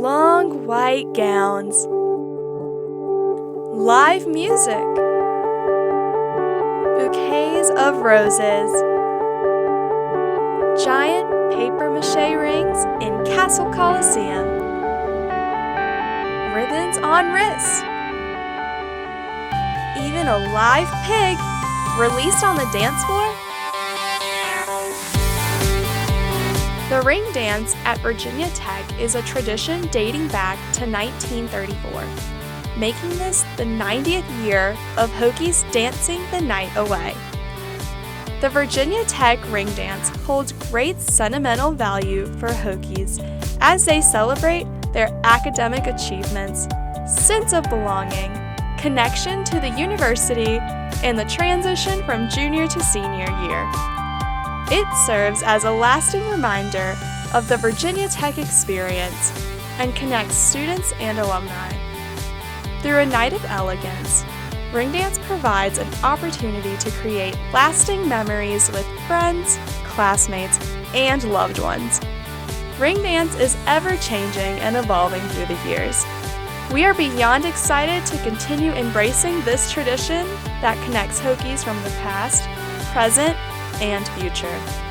long white gowns, live music, bouquets of roses, giant papier-mâché rings in Castle Coliseum, ribbons on wrists, even a live pig released on the dance floor. The ring dance at Virginia Tech is a tradition dating back to 1934, making this the 90th year of Hokies dancing the night away. The Virginia Tech ring dance holds great sentimental value for Hokies as they celebrate their academic achievements, sense of belonging, connection to the university, and the transition from junior to senior year. It serves as a lasting reminder of the Virginia Tech experience and connects students and alumni. Through a night of elegance, ring dance provides an opportunity to create lasting memories with friends, classmates, and loved ones. Ring dance is ever-changing and evolving through the years. We are beyond excited to continue embracing this tradition that connects Hokies from the past, present, and future.